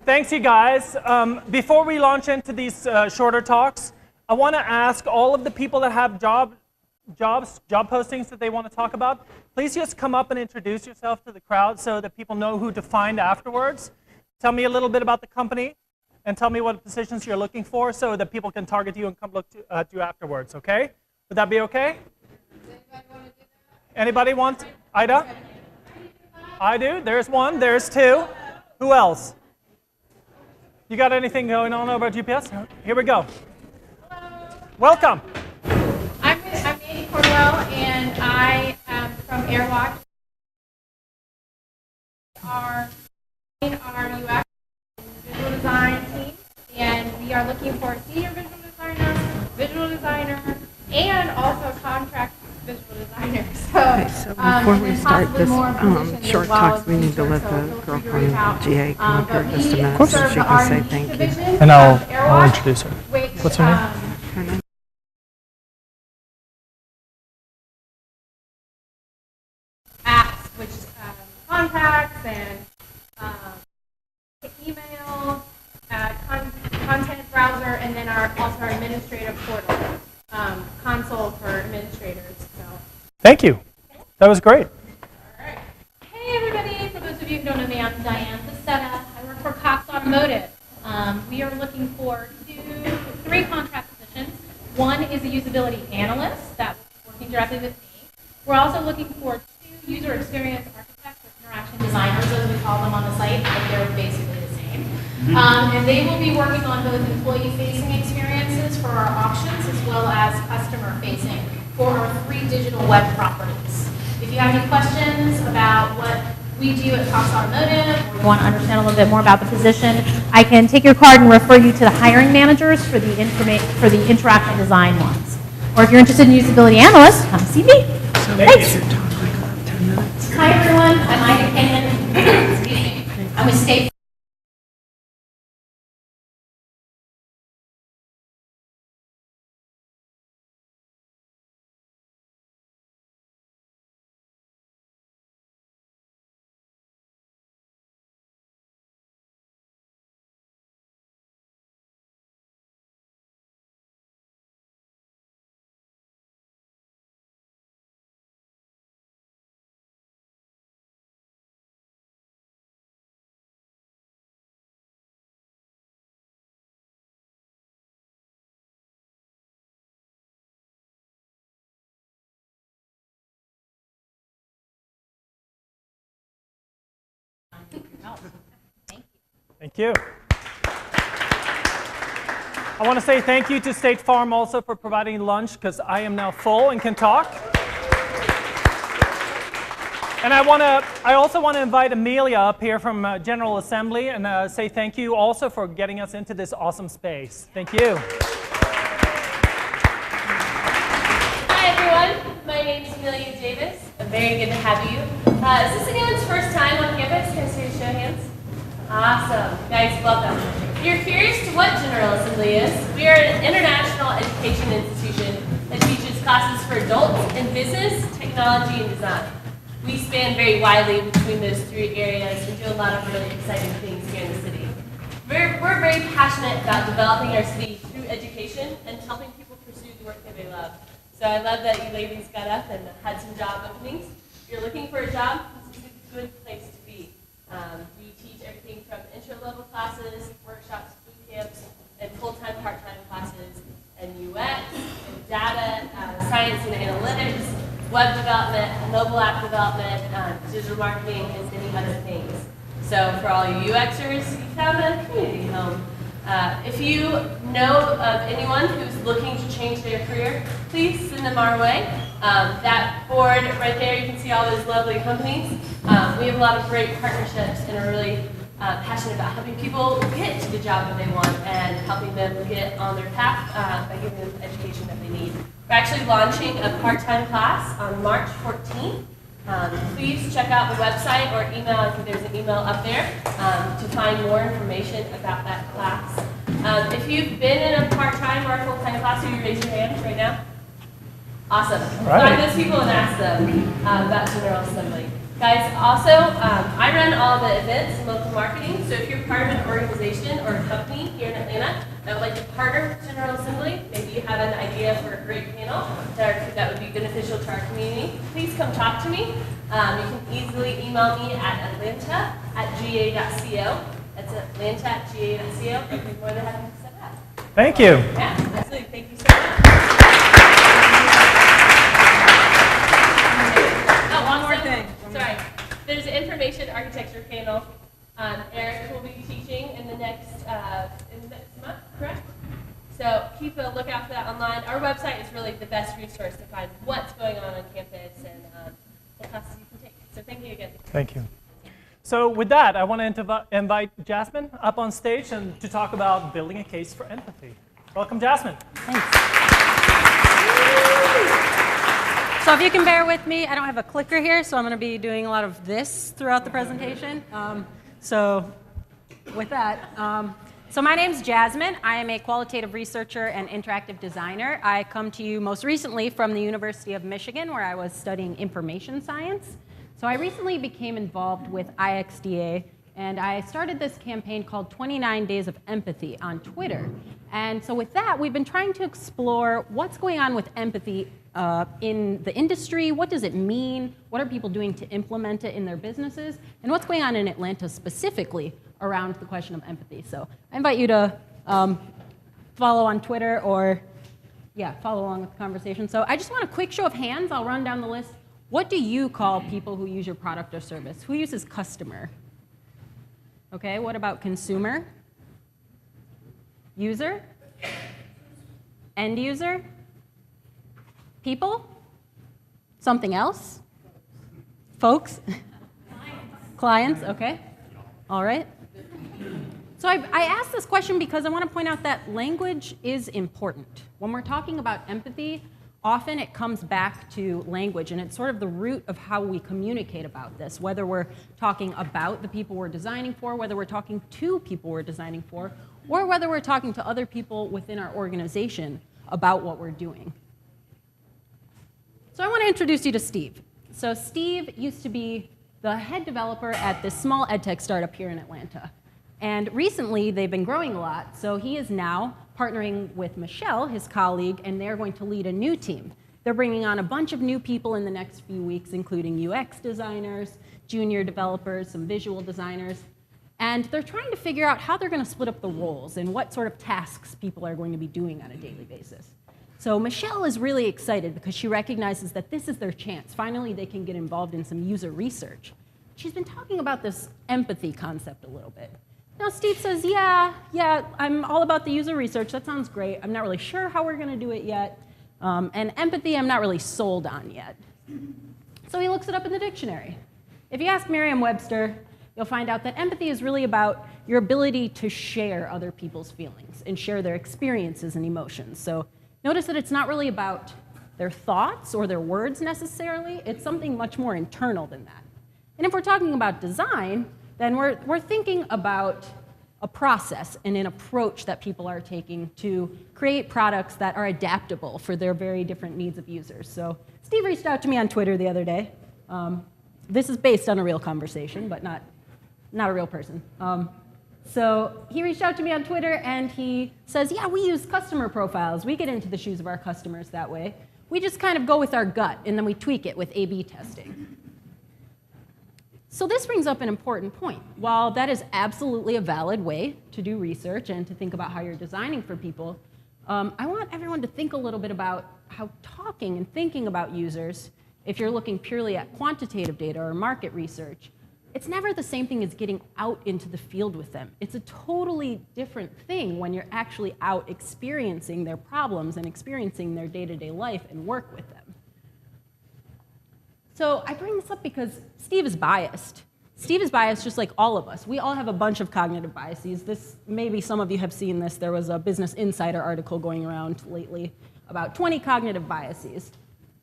Thanks, you guys. Before we launch into these shorter talks, I want to ask all of the people that have job postings that they want to talk about, please just come up and introduce yourself to the crowd so that people know who to find afterwards. Tell me a little bit about the company and tell me what positions you're looking for so that people can target you and come look at you afterwards, okay? Would that be okay? Anybody want? Ida? I do. There's one. There's two. Who else? You got anything going on over at GPS? Here we go. Hello. Welcome. I'm Andy Cornwell, and I am from Airwatch. Our UX visual design team, and we are looking for a senior visual designer, and also contract visual designer. So before we start this short talks, we need to let the girl from GA come up here just a minute so she can say thank you. And I'll introduce her. What's her name? Her name? Apps, which contacts and email, content browser, and then also our administrative portal, console for administrators. So. Thank you. That was great. All right. Hey everybody, for those of you who don't know me, I'm Diane Facetta. I work for Cox Automotive. We are looking for three contract positions. One is a usability analyst that's working directly with me. We're also looking for 2 user experience architects or interaction designers, as we call them on the site, but they're basically the same. And they will be working on both employee-facing experiences for our auctions as well as customer-facing for our 3 digital web properties. If you have any questions about what we do at Cox Automotive, or you want to understand a little bit more about the position, I can take your card and refer you to the hiring managers for the interaction design ones. Or if you're interested in usability analysts, come see me. So Thanks. your talk like about 10 minutes. Hi everyone, I'm Ida Kenyon. Excuse me. I'm with State. Thank you. I want to say thank you to State Farm also for providing lunch because I am now full and can talk. And I also want to invite Amelia up here from General Assembly and say thank you also for getting us into this awesome space. Thank you. Hi everyone, my name is Amelia Davis. Very good to have you. Is this anyone's first time on campus? Can I see a show of hands? Awesome. Guys, welcome. If you're curious to what General Assembly is, we are an international education institution that teaches classes for adults in business, technology, and design. We span very widely between those 3 areas and do a lot of really exciting things here in the city. We're very passionate about developing our city through education and helping people pursue the work that they love. So I love that you ladies got up and had some job openings. If you're looking for a job, this is a good place to be. We teach everything from intro-level classes, workshops, boot camps, and full-time, part-time classes, and UX, and data, science and analytics, web development, mobile app development, digital marketing, and many other things. So for all you UXers, you found a community home. If you know of anyone who's looking to change their career, please send them our way. That board right there, you can see all those lovely companies. We have a lot of great partnerships and are really passionate about helping people get to the job that they want and helping them get on their path by giving them the education that they need. We're actually launching a part-time class on March 14th. Please check out the website or email, I think there's an email up there, to find more information about that class. If you've been in a part-time or a full-time class, will you raise your hand right now? Awesome. Right. Find those people and ask them about General Assembly. Guys, also, I run all the events and local marketing, so if you're part of an organization or a company here in Atlanta that would like to partner with General Assembly, maybe you have an idea for a great panel that would be beneficial to our community, please come talk to me. You can easily email me at atlanta@ga.co. That's atlanta@ga.co. I'd be more than happy to set that. Thank you. Yeah, absolutely. Thank you so much. One more thing. Sorry. There's an information architecture panel. Eric will be teaching in the next month, correct? So keep a lookout for that online. Our website is really the best resource to find what's going on campus and the classes you can take. So thank you again. Thank you. So with that, I want to invite Jasmine up on stage and to talk about building a case for empathy. Welcome, Jasmine. Thanks. So if you can bear with me, I don't have a clicker here, so I'm going to be doing a lot of this throughout the presentation. So with that, so my name's Jasmine. I am a qualitative researcher and interactive designer. I come to you most recently from the University of Michigan, where I was studying information science. So I recently became involved with IXDA, and I started this campaign called 29 Days of Empathy on Twitter. And so with that, we've been trying to explore what's going on with empathy in the industry. What does it mean? What are people doing to implement it in their businesses? And what's going on in Atlanta specifically around the question of empathy? So I invite you to follow on Twitter or, follow along with the conversation. So I just want a quick show of hands. I'll run down the list. What do you call people who use your product or service? Who uses customer? Okay, what about consumer? User? End user? People? Something else? Folks? Clients, okay. All right. So I asked this question because I want to point out that language is important. When we're talking about empathy, often it comes back to language, and it's sort of the root of how we communicate about this, whether we're talking about the people we're designing for, whether we're talking to people we're designing for, or whether we're talking to other people within our organization about what we're doing. So I want to introduce you to Steve. So Steve used to be the head developer at this small edtech startup here in Atlanta. And recently, they've been growing a lot, so he is now partnering with Michelle, his colleague, and they're going to lead a new team. They're bringing on a bunch of new people in the next few weeks, including UX designers, junior developers, some visual designers. And they're trying to figure out how they're going to split up the roles and what sort of tasks people are going to be doing on a daily basis. So Michelle is really excited because she recognizes that this is their chance. Finally, they can get involved in some user research. She's been talking about this empathy concept a little bit. Now, Steve says, yeah, I'm all about the user research. That sounds great. I'm not really sure how we're going to do it yet. And empathy, I'm not really sold on yet. So he looks it up in the dictionary. If you ask Merriam-Webster, you'll find out that empathy is really about your ability to share other people's feelings and share their experiences and emotions. So notice that it's not really about their thoughts or their words necessarily. It's something much more internal than that. And if we're talking about design, then we're thinking about a process and an approach that people are taking to create products that are adaptable for their very different needs of users. So Steve reached out to me on Twitter the other day. This is based on a real conversation, but not a real person. So he reached out to me on Twitter, and he says, yeah, we use customer profiles. We get into the shoes of our customers that way. We just kind of go with our gut, and then we tweak it with A/B testing. So this brings up an important point. While that is absolutely a valid way to do research and to think about how you're designing for people, I want everyone to think a little bit about how talking and thinking about users, if you're looking purely at quantitative data or market research, it's never the same thing as getting out into the field with them. It's a totally different thing when you're actually out experiencing their problems and experiencing their day-to-day life and work with them. So I bring this up because Steve is biased. Steve is biased just like all of us. We all have a bunch of cognitive biases. Maybe some of you have seen this. There was a Business Insider article going around lately about 20 cognitive biases.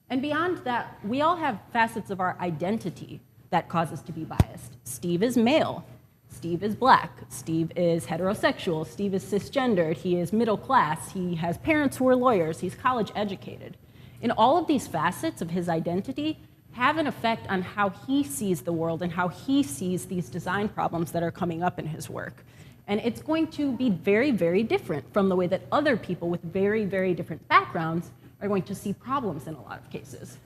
And beyond that, we all have facets of our identity that cause us to be biased. Steve is male. Steve is black. Steve is heterosexual. Steve is cisgendered. He is middle class. He has parents who are lawyers. He's college educated. And all of these facets of his identity have an effect on how he sees the world and how he sees these design problems that are coming up in his work. And it's going to be very, very different from the way that other people with very, very different backgrounds are going to see problems in a lot of cases.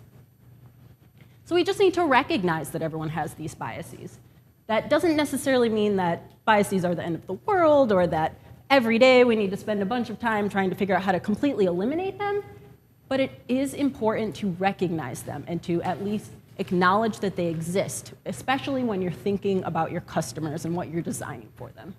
So we just need to recognize that everyone has these biases. That doesn't necessarily mean that biases are the end of the world or that every day we need to spend a bunch of time trying to figure out how to completely eliminate them, but it is important to recognize them and to at least acknowledge that they exist, especially when you're thinking about your customers and what you're designing for them.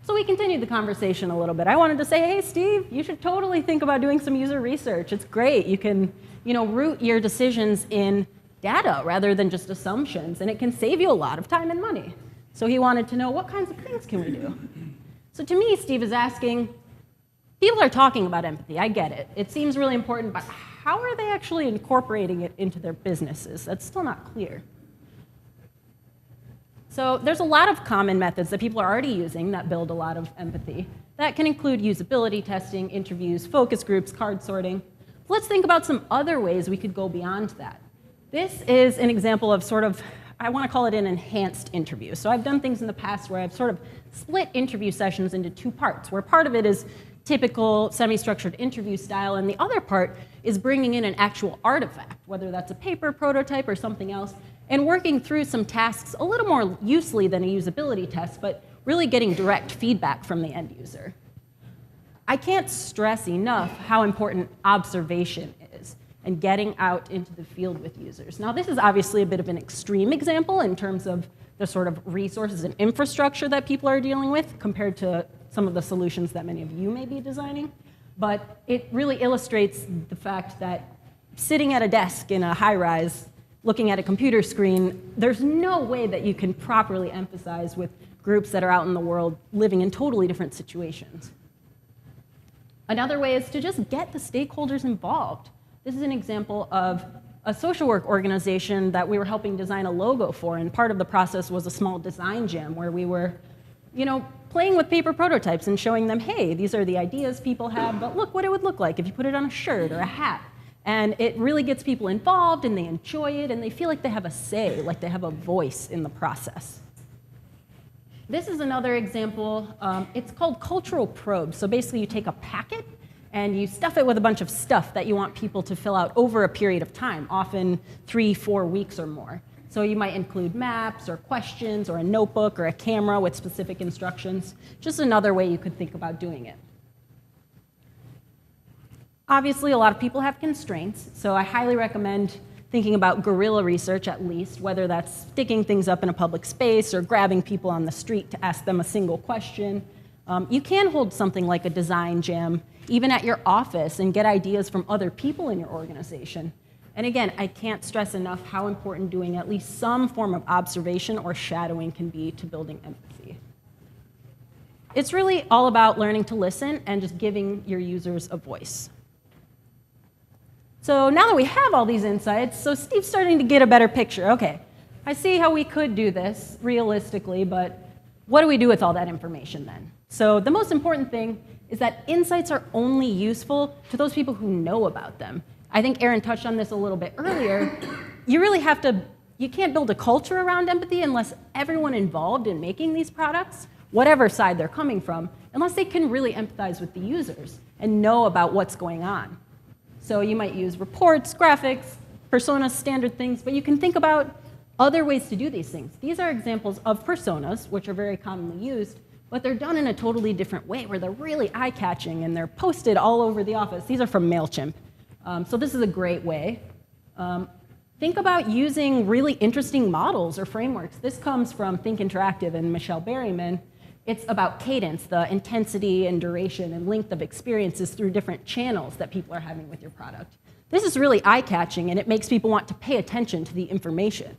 So we continued the conversation a little bit. I wanted to say, hey, Steve, you should totally think about doing some user research. It's great. You can, root your decisions in data rather than just assumptions, and it can save you a lot of time and money. So he wanted to know, what kinds of things can we do? So to me, Steve is asking, people are talking about empathy. I get it. It seems really important, but how are they actually incorporating it into their businesses? That's still not clear. So there's a lot of common methods that people are already using that build a lot of empathy. That can include usability testing, interviews, focus groups, card sorting. Let's think about some other ways we could go beyond that. This is an example of I want to call it an enhanced interview. So I've done things in the past where I've sort of split interview sessions into two parts, where part of it is typical semi-structured interview style, and the other part is bringing in an actual artifact, whether that's a paper, prototype, or something else, and working through some tasks a little more usefully than a usability test, but really getting direct feedback from the end user. I can't stress enough how important observation is and getting out into the field with users. Now, this is obviously a bit of an extreme example in terms of the sort of resources and infrastructure that people are dealing with compared to some of the solutions that many of you may be designing. But it really illustrates the fact that sitting at a desk in a high-rise, looking at a computer screen, there's no way that you can properly empathize with groups that are out in the world living in totally different situations. Another way is to just get the stakeholders involved. This is an example of a social work organization that we were helping design a logo for, and part of the process was a small design jam where we were, playing with paper prototypes and showing them, hey, these are the ideas people have, but look what it would look like if you put it on a shirt or a hat. And it really gets people involved, and they enjoy it, and they feel like they have a say, like they have a voice in the process. This is another example. It's called cultural probes. So basically, you take a packet, and you stuff it with a bunch of stuff that you want people to fill out over a period of time, often 3-4 weeks or more. So you might include maps or questions or a notebook or a camera with specific instructions. Just another way you could think about doing it. Obviously, a lot of people have constraints, so I highly recommend thinking about guerrilla research at least, whether that's sticking things up in a public space or grabbing people on the street to ask them a single question. You can hold something like a design jam even at your office and get ideas from other people in your organization. And again, I can't stress enough how important doing at least some form of observation or shadowing can be to building empathy. It's really all about learning to listen and just giving your users a voice. So now that we have all these insights, so Steve's starting to get a better picture. Okay, I see how we could do this realistically, but what do we do with all that information then? So the most important thing is that insights are only useful to those people who know about them. I think Aaron touched on this a little bit earlier. You can't build a culture around empathy unless everyone involved in making these products, whatever side they're coming from, unless they can really empathize with the users and know about what's going on. So you might use reports, graphics, personas, standard things, but you can think about other ways to do these things. These are examples of personas, which are very commonly used, but they're done in a totally different way, where they're really eye-catching and they're posted all over the office. These are from MailChimp. So this is a great way. Think about using really interesting models or frameworks. This comes from Think Interactive and Michelle Berryman. It's about cadence, the intensity and duration and length of experiences through different channels that people are having with your product. This is really eye-catching, and it makes people want to pay attention to the information.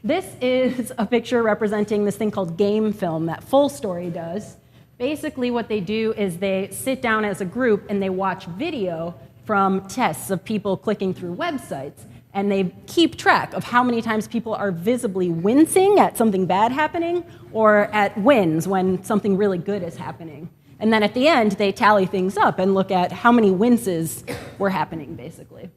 This is a picture representing this thing called game film that Full Story does. Basically, what they do is they sit down as a group and they watch video from tests of people clicking through websites. And they keep track of how many times people are visibly wincing at something bad happening or at wins when something really good is happening. And then at the end, they tally things up and look at how many winces were happening, basically.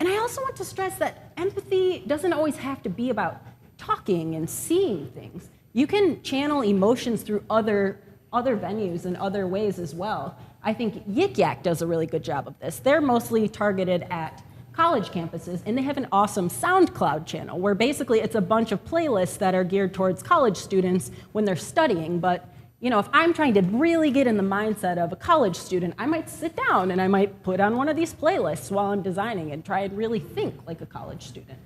And I also want to stress that empathy doesn't always have to be about talking and seeing things. You can channel emotions through other venues and other ways as well. I think Yik Yak does a really good job of this. They're mostly targeted at college campuses, and they have an awesome SoundCloud channel where basically it's a bunch of playlists that are geared towards college students when they're studying. But you know, if I'm trying to really get in the mindset of a college student, I might sit down and I might put on one of these playlists while I'm designing and try and really think like a college student.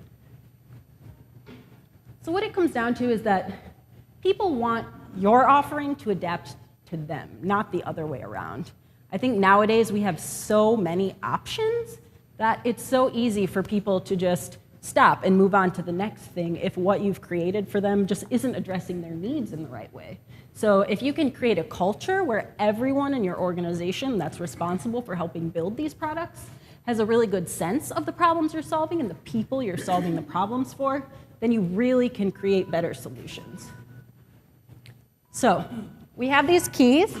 So what it comes down to is that people want your offering to adapt to them, not the other way around. I think nowadays we have so many options that it's so easy for people to just stop and move on to the next thing if what you've created for them just isn't addressing their needs in the right way. So if you can create a culture where everyone in your organization that's responsible for helping build these products has a really good sense of the problems you're solving and the people you're solving the problems for, then you really can create better solutions. So we have these keys.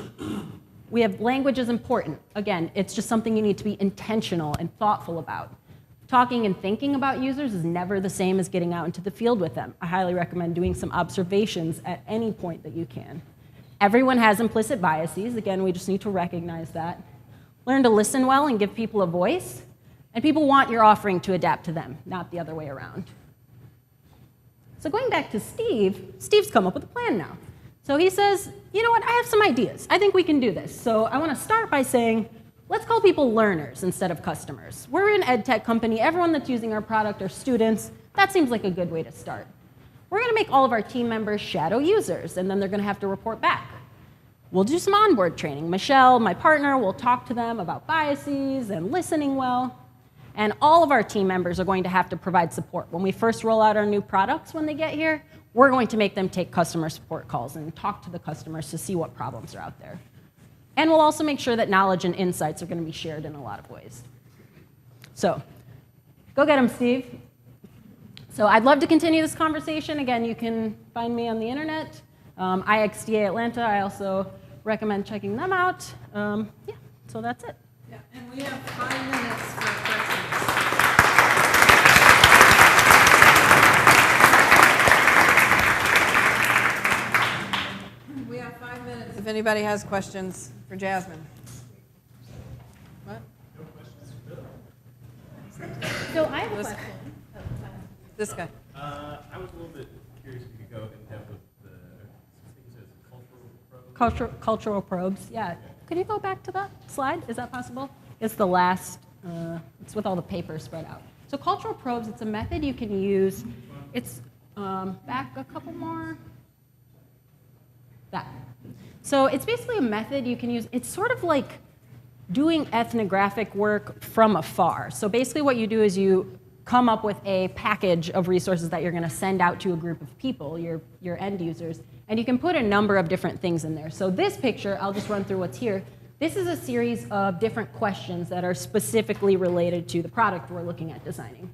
We have language is important. Again, it's just something you need to be intentional and thoughtful about. Talking and thinking about users is never the same as getting out into the field with them. I highly recommend doing some observations at any point that you can. Everyone has implicit biases. Again, we just need to recognize that. Learn to listen well and give people a voice. And people want your offering to adapt to them, not the other way around. So going back to Steve, Steve's come up with a plan now. So he says, you know what, I have some ideas. I think we can do this. So I want to start by saying, let's call people learners instead of customers. We're an ed tech company. Everyone that's using our product are students. That seems like a good way to start. We're going to make all of our team members shadow users, and then they're going to have to report back. We'll do some onboard training. Michelle, my partner, will talk to them about biases and listening well. And all of our team members are going to have to provide support. When we first roll out our new products when they get here, we're going to make them take customer support calls and talk to the customers to see what problems are out there. And we'll also make sure that knowledge and insights are going to be shared in a lot of ways. So go get them, Steve. So I'd love to continue this conversation. Again, you can find me on the internet, IXDA Atlanta. I also recommend checking them out. Yeah, so that's it. Yeah, and we have 5 minutes for questions. We have 5 minutes if anybody has questions for Jasmine. What? No questions. So I have a question. This guy. I was a little bit curious if you could go in depth with the Cultural probes, yeah. Could you go back to that slide? Is that possible? It's the last, it's with all the paper spread out. So cultural probes, it's a method you can use. It's back a couple more. That. So it's basically a method you can use. It's sort of like doing ethnographic work from afar. So basically what you do is you come up with a package of resources that you're going to send out to a group of people, your end users, and you can put a number of different things in there. So this picture, I'll just run through what's here. This is a series of different questions that are specifically related to the product we're looking at designing.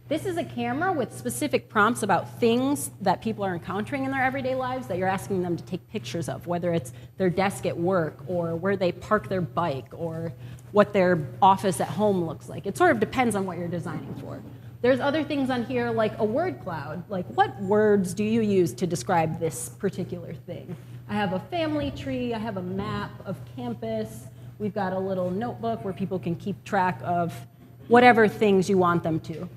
This is a camera with specific prompts about things that people are encountering in their everyday lives that you're asking them to take pictures of, whether it's their desk at work or where they park their bike or what their office at home looks like. It sort of depends on what you're designing for. There's other things on here like a word cloud, like what words do you use to describe this particular thing? I have a family tree, I have a map of campus, we've got a little notebook where people can keep track of whatever things you want them to.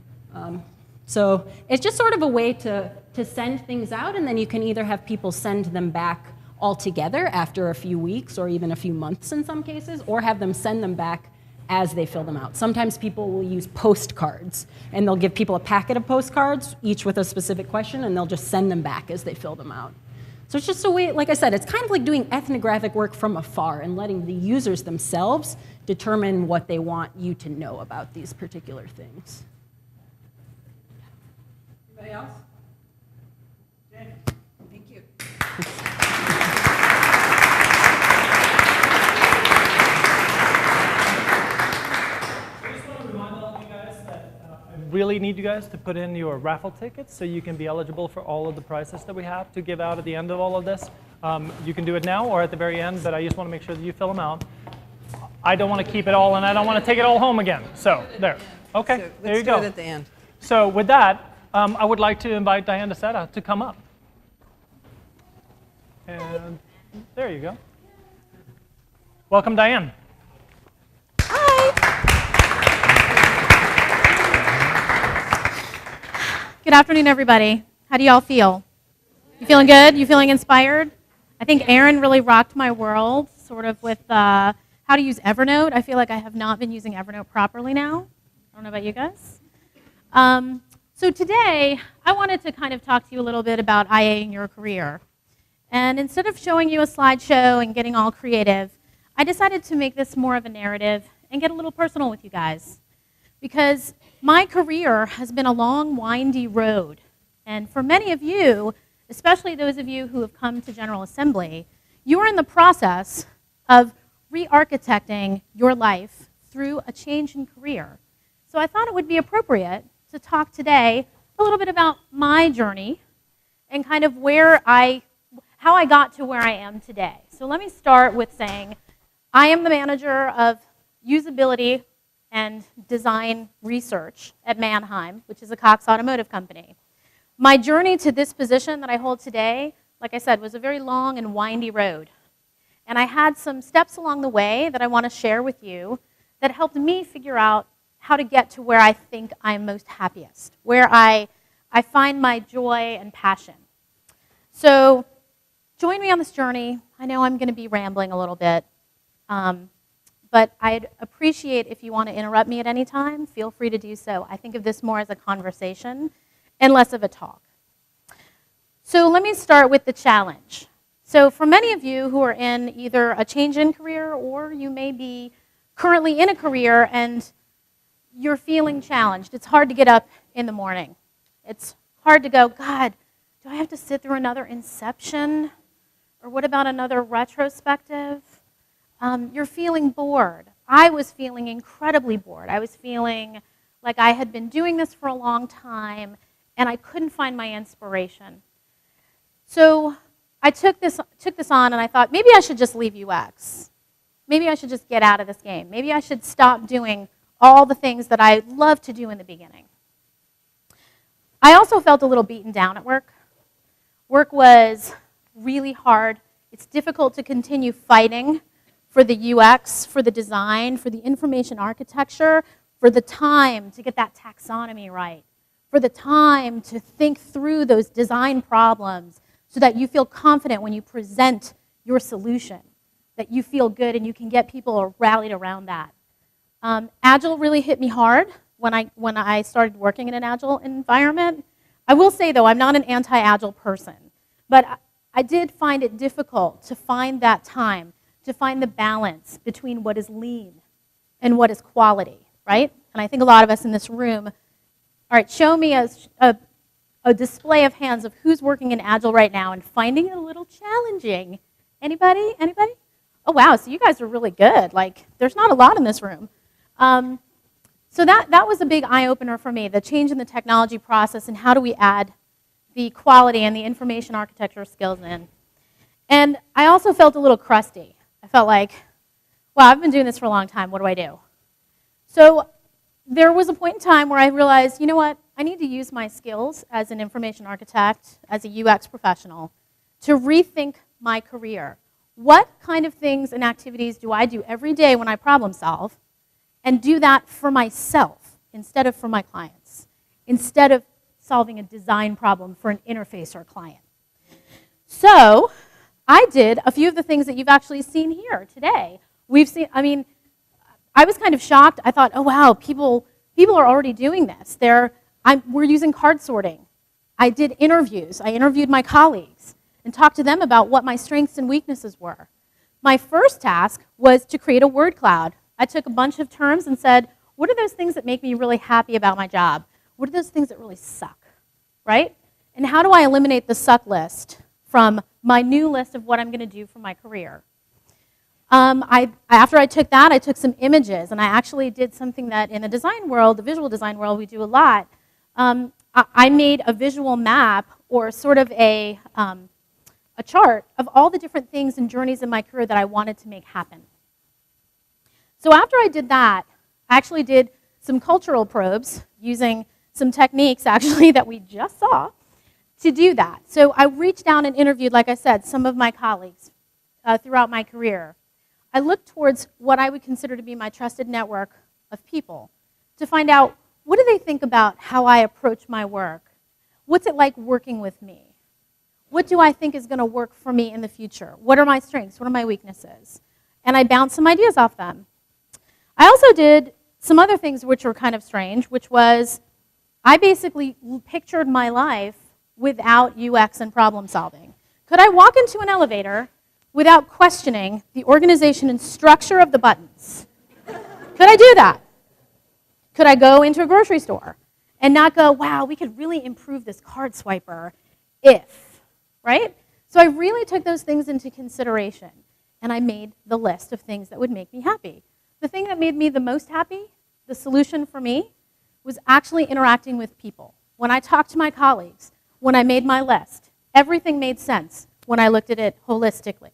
So it's just sort of a way to send things out, and then you can either have people send them back all together after a few weeks or even a few months in some cases, or have them send them back as they fill them out. Sometimes people will use postcards, and they'll give people a packet of postcards, each with a specific question, and they'll just send them back as they fill them out. So it's just a way, like I said, it's kind of like doing ethnographic work from afar and letting the users themselves determine what they want you to know about these particular things. Anybody else? Thank you. Really need you guys to put in your raffle tickets so you can be eligible for all of the prizes that we have to give out at the end of all of this. You can do it now or at the very end, but I just want to make sure that you fill them out. I don't want to keep it all, and I don't want to take it all home again. So there. Okay, So there you let's do go. it at the end. So with that, I would like to invite Diane DeSeta to come up. And there you go. Welcome, Diane. Good afternoon, everybody. How do y'all feel? You feeling good? You feeling inspired? I think Aaron really rocked my world, sort of with how to use Evernote. I feel like I have not been using Evernote properly now. I don't know about you guys. So today, I wanted to kind of talk to you a little bit about IA-ing your career. And instead of showing you a slideshow and getting all creative, I decided to make this more of a narrative and get a little personal with you guys. Because my career has been a long, windy road. And for many of you, especially those of you who have come to General Assembly, you are in the process of re-architecting your life through a change in career. So I thought it would be appropriate to talk today a little bit about my journey and kind of how I got to where I am today. So let me start with saying I am the manager of usability and design research at Mannheim, which is a Cox automotive company. My journey to this position that I hold today, like I said, was a very long and windy road. And I had some steps along the way that I want to share with you that helped me figure out how to get to where I think I'm most happiest, where I find my joy and passion. So join me on this journey. I know I'm going to be rambling a little bit. But I'd appreciate if you want to interrupt me at any time, feel free to do so. I think of this more as a conversation and less of a talk. So let me start with the challenge. So for many of you who are in either a change in career or you may be currently in a career and you're feeling challenged, it's hard to get up in the morning. It's hard to go, God, do I have to sit through another Inception? Or what about another retrospective? You're feeling bored. I was feeling incredibly bored. I was feeling like I had been doing this for a long time and I couldn't find my inspiration. So I took this on and I thought, maybe I should just leave UX. Maybe I should just get out of this game. Maybe I should stop doing all the things that I loved to do in the beginning. I also felt a little beaten down at work. Work was really hard. It's difficult to continue fighting for the UX, for the design, for the information architecture, for the time to get that taxonomy right, for the time to think through those design problems so that you feel confident when you present your solution, that you feel good and you can get people rallied around that. Agile really hit me hard when I started working in an Agile environment. I will say, though, I'm not an anti-Agile person, but I did find it difficult to find that time, to find the balance between what is lean and what is quality, right? And I think a lot of us in this room, all right, show me a display of hands of who's working in Agile right now and finding it a little challenging. Anybody? Anybody? Oh, wow, so you guys are really good. Like, there's not a lot in this room. So that was a big eye-opener for me, the change in the technology process and how do we add the quality and the information architecture skills in. And I also felt a little crusty. I felt like, wow, I've been doing this for a long time. What do I do? So there was a point in time where I realized, you know what? I need to use my skills as an information architect, as a UX professional, to rethink my career. What kind of things and activities do I do every day when I problem solve and do that for myself instead of for my clients, instead of solving a design problem for an interface or a client? So I did a few of the things that you've actually seen here today. I was kind of shocked. I thought, oh wow, people are already doing this. We're using card sorting. I did interviews. I interviewed my colleagues and talked to them about what my strengths and weaknesses were. My first task was to create a word cloud. I took a bunch of terms and said, what are those things that make me really happy about my job? What are those things that really suck, right? And how do I eliminate the suck list from my new list of what I'm going to do for my career? After I took that, I took some images, and I actually did something that in the design world, the visual design world, we do a lot. I made a visual map or sort of a chart of all the different things and journeys in my career that I wanted to make happen. So after I did that, I actually did some cultural probes using some techniques actually that we just saw to do that. So I reached down and interviewed, like I said, some of my colleagues throughout my career. I looked towards what I would consider to be my trusted network of people to find out, what do they think about how I approach my work? What's it like working with me? What do I think is going to work for me in the future? What are my strengths? What are my weaknesses? And I bounced some ideas off them. I also did some other things which were kind of strange, which was I basically pictured my life without UX and problem solving. Could I walk into an elevator without questioning the organization and structure of the buttons? Could I do that? Could I go into a grocery store and not go, wow, we could really improve this card swiper if, right? So I really took those things into consideration, and I made the list of things that would make me happy. The thing that made me the most happy, the solution for me, was actually interacting with people. When I talked to my colleagues, when I made my list, everything made sense when I looked at it holistically.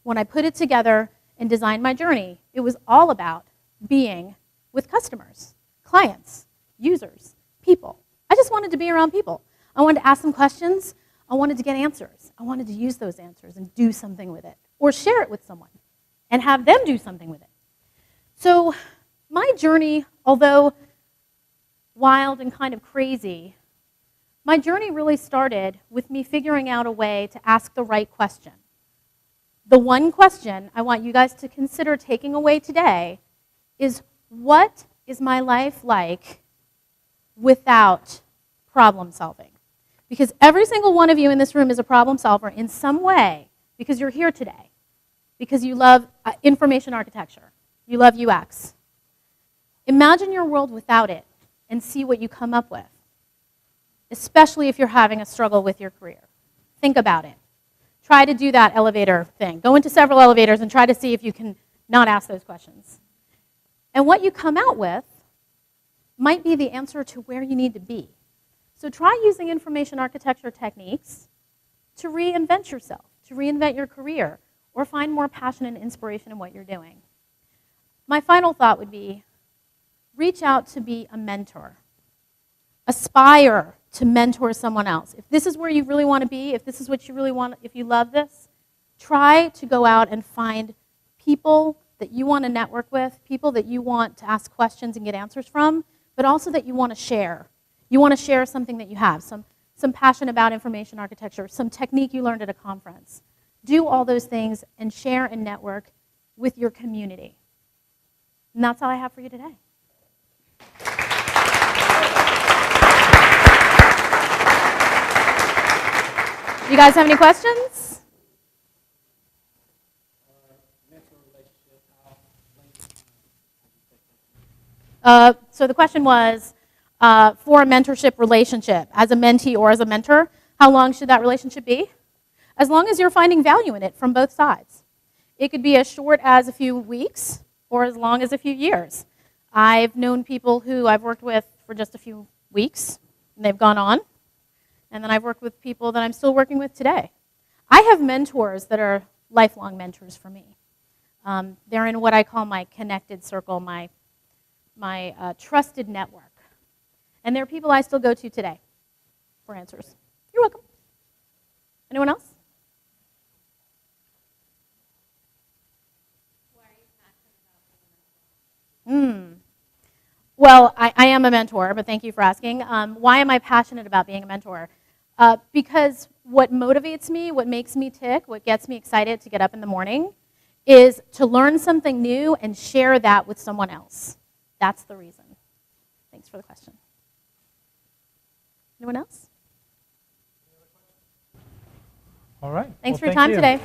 When I put it together and designed my journey, it was all about being with customers, clients, users, people. I just wanted to be around people. I wanted to ask them questions. I wanted to get answers. I wanted to use those answers and do something with it, or share it with someone and have them do something with it. So my journey, although wild and kind of crazy, my journey really started with me figuring out a way to ask the right question. The one question I want you guys to consider taking away today is, what is my life like without problem solving? Because every single one of you in this room is a problem solver in some way, because you're here today, because you love information architecture, you love UX. Imagine your world without it and see what you come up with, especially if you're having a struggle with your career. Think about it. Try to do that elevator thing. Go into several elevators and try to see if you can not ask those questions. And what you come out with might be the answer to where you need to be. So try using information architecture techniques to reinvent yourself, to reinvent your career, or find more passion and inspiration in what you're doing. My final thought would be, reach out to be a mentor. Aspire to mentor someone else. If this is where you really want to be, if this is what you really want, if you love this, try to go out and find people that you want to network with, people that you want to ask questions and get answers from, but also that you want to share. You want to share something that you have, some passion about information architecture, some technique you learned at a conference. Do all those things and share and network with your community. And that's all I have for you today. You guys have any questions? So the question was, for a mentorship relationship, as a mentee or as a mentor, how long should that relationship be? As long as you're finding value in it from both sides. It could be as short as a few weeks or as long as a few years. I've known people who I've worked with for just a few weeks, and they've gone on. And then I've worked with people that I'm still working with today. I have mentors that are lifelong mentors for me. They're in what I call my connected circle, my trusted network. And they're people I still go to today for answers. You're welcome. Anyone else? Why are you passionate about being a mentor? Well, I am a mentor, but thank you for asking. Why am I passionate about being a mentor? Because what motivates me, what makes me tick, what gets me excited to get up in the morning is to learn something new and share that with someone else. That's the reason. Thanks for the question. Anyone else? All right. Thanks for Well, your time you. today.